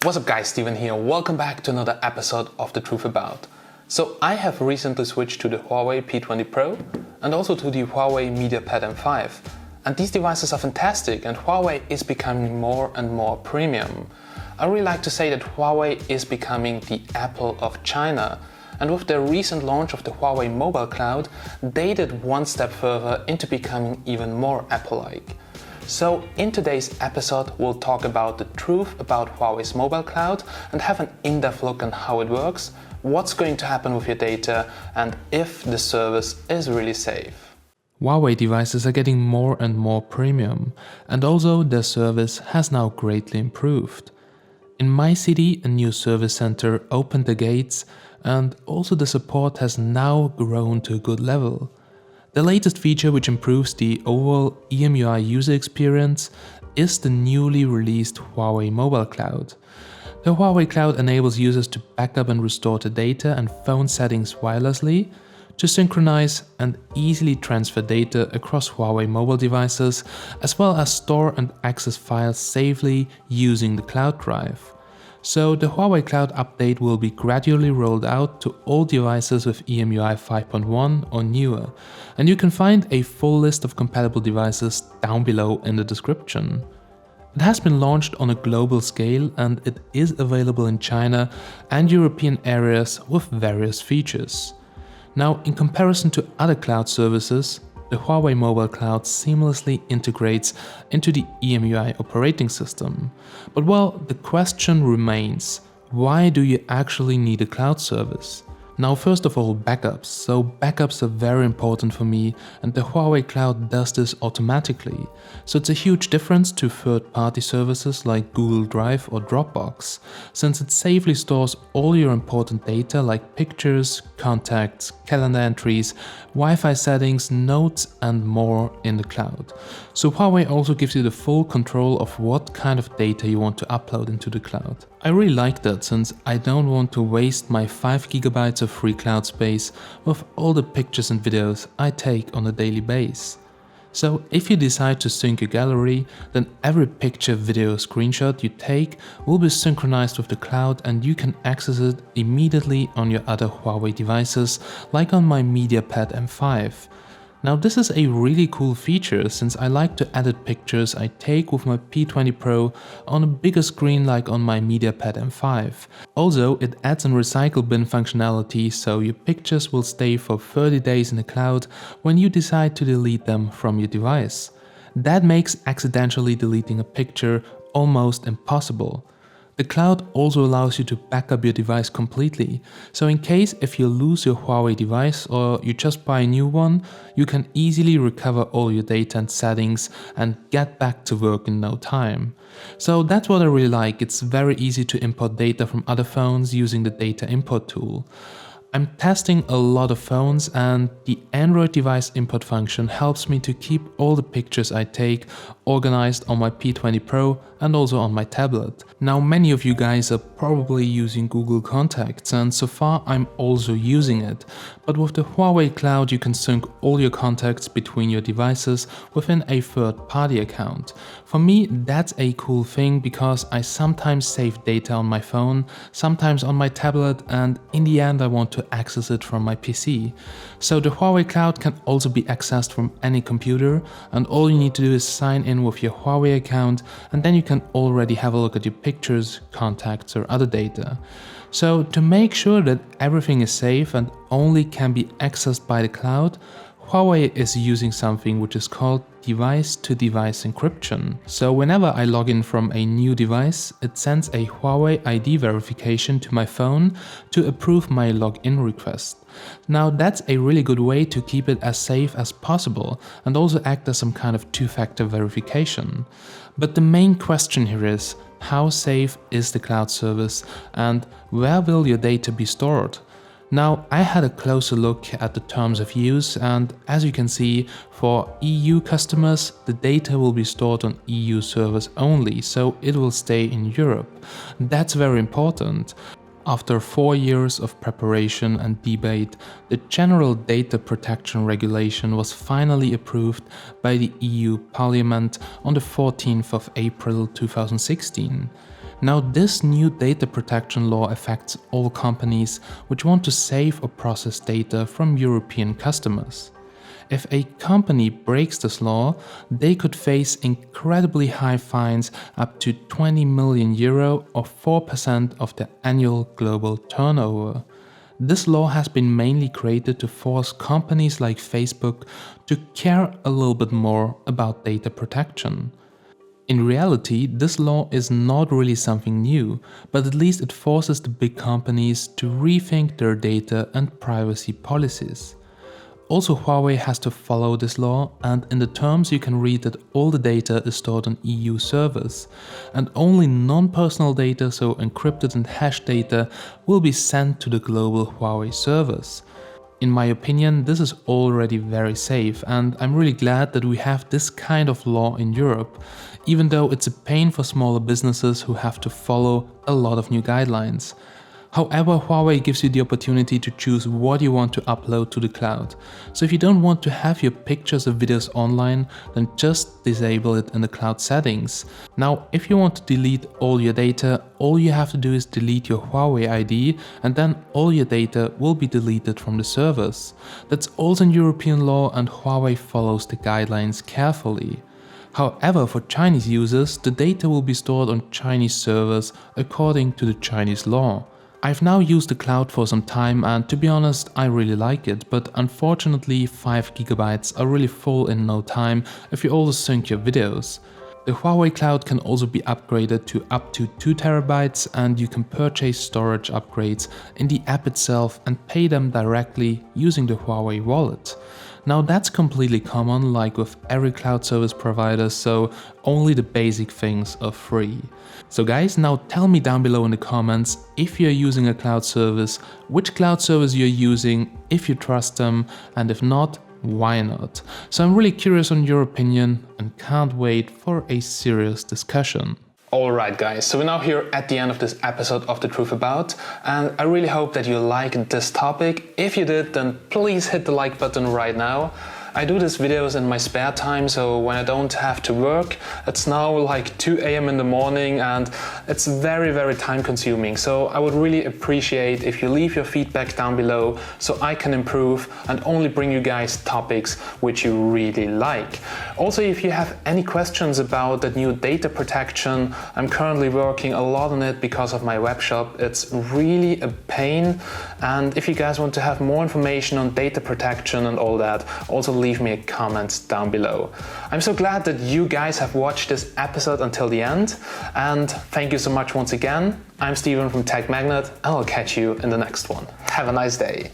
What's up guys, Steven here. Welcome back to another episode of The Truth About. So I have recently switched to the Huawei P20 Pro and also to the Huawei MediaPad M5. And these devices are fantastic and Huawei is becoming more and more premium. I really like to say that Huawei is becoming the Apple of China. And with their recent launch of the Huawei Mobile Cloud, they did one step further into becoming even more Apple-like. So in today's episode, we'll talk about the truth about Huawei's mobile cloud and have an in-depth look on how it works, what's going to happen with your data, and if the service is really safe. Huawei devices are getting more and more premium, and also their service has now greatly improved. In my city, a new service center opened the gates, and also the support has now grown to a good level. The latest feature which improves the overall EMUI user experience is the newly released Huawei Mobile Cloud. The Huawei Cloud enables users to backup and restore the data and phone settings wirelessly, to synchronize and easily transfer data across Huawei mobile devices, as well as store and access files safely using the cloud drive. So the Huawei Cloud update will be gradually rolled out to all devices with EMUI 5.1 or newer, and you can find a full list of compatible devices down below in the description. It has been launched on a global scale and it is available in China and European areas with various features. Now, in comparison to other cloud services, the Huawei Mobile Cloud seamlessly integrates into the EMUI operating system. But well, the question remains, why do you actually need a cloud service? Now, first of all, backups. So backups are very important for me and the Huawei Cloud does this automatically. So it's a huge difference to third-party services like Google Drive or Dropbox, since it safely stores all your important data like pictures, contacts, calendar entries, Wi-Fi settings, notes and more in the cloud. So Huawei also gives you the full control of what kind of data you want to upload into the cloud. I really like that since I don't want to waste my 5 GB of free cloud space with all the pictures and videos I take on a daily basis. So if you decide to sync your gallery, then every picture, video, screenshot you take will be synchronized with the cloud and you can access it immediately on your other Huawei devices like on my MediaPad M5. Now this is a really cool feature since I like to edit pictures I take with my P20 Pro on a bigger screen like on my MediaPad M5. Also, it adds an recycle bin functionality so your pictures will stay for 30 days in the cloud when you decide to delete them from your device. That makes accidentally deleting a picture almost impossible. The cloud also allows you to back up your device completely, so in case if you lose your Huawei device or you just buy a new one, you can easily recover all your data and settings and get back to work in no time. So that's what I really like, it's very easy to import data from other phones using the data import tool. I'm testing a lot of phones and the Android device import function helps me to keep all the pictures I take organized on my P20 Pro and also on my tablet. Now many of you guys are probably using Google Contacts and so far I'm also using it. But with the Huawei Cloud you can sync all your contacts between your devices within a third-party account. For me that's a cool thing because I sometimes save data on my phone, sometimes on my tablet and in the end I want to access it from my PC. So the Huawei Cloud can also be accessed from any computer and all you need to do is sign in with your Huawei account and then you can already have a look at your pictures, contacts or other data. So to make sure that everything is safe and only can be accessed by the cloud, Huawei is using something which is called device-to-device encryption. So whenever I log in from a new device, it sends a Huawei ID verification to my phone to approve my login request. Now that's a really good way to keep it as safe as possible and also act as some kind of two-factor verification. But the main question here is, how safe is the cloud service and where will your data be stored? Now, I had a closer look at the terms of use and as you can see, for EU customers, the data will be stored on EU servers only, so it will stay in Europe. That's very important. After 4 years of preparation and debate, the General Data Protection Regulation was finally approved by the EU Parliament on the 14th of April 2016. Now, this new data protection law affects all companies which want to save or process data from European customers. If a company breaks this law, they could face incredibly high fines up to 20 million euro or 4% of their annual global turnover. This law has been mainly created to force companies like Facebook to care a little bit more about data protection. In reality, this law is not really something new, but at least it forces the big companies to rethink their data and privacy policies. Also, Huawei has to follow this law, and in the terms you can read that all the data is stored on EU servers, and only non-personal data, so encrypted and hashed data, will be sent to the global Huawei servers. In my opinion, this is already very safe, and I'm really glad that we have this kind of law in Europe, even though it's a pain for smaller businesses who have to follow a lot of new guidelines. However, Huawei gives you the opportunity to choose what you want to upload to the cloud. So if you don't want to have your pictures or videos online, then just disable it in the cloud settings. Now, if you want to delete all your data, all you have to do is delete your Huawei ID, and then all your data will be deleted from the servers. That's also in European law, and Huawei follows the guidelines carefully. However, for Chinese users, the data will be stored on Chinese servers according to the Chinese law. I've now used the cloud for some time, and to be honest, I really like it, but unfortunately 5 GB are really full in no time if you also sync your videos. The Huawei Cloud can also be upgraded to up to 2 TB, and you can purchase storage upgrades in the app itself and pay them directly using the Huawei wallet. Now that's completely common, like with every cloud service provider, so only the basic things are free. So guys, now tell me down below in the comments if you're using a cloud service, which cloud service you're using, if you trust them, and if not, why not? So I'm really curious on your opinion and can't wait for a serious discussion. Alright guys, so we're now here at the end of this episode of The Truth About, and I really hope that you liked this topic. If you did, then please hit the like button right now. I do these videos in my spare time, so when I don't have to work. It's now like 2 AM in the morning, and it's very time consuming. So I would really appreciate if you leave your feedback down below so I can improve and only bring you guys topics which you really like. Also, if you have any questions about the new data protection, I'm currently working a lot on it because of my web shop. It's really a pain, and if you guys want to have more information on data protection and all that, also leave me a comment down below. I'm so glad that you guys have watched this episode until the end, and thank you so much once again. I'm Steven from TechMagnet, and I'll catch you in the next one. Have a nice day.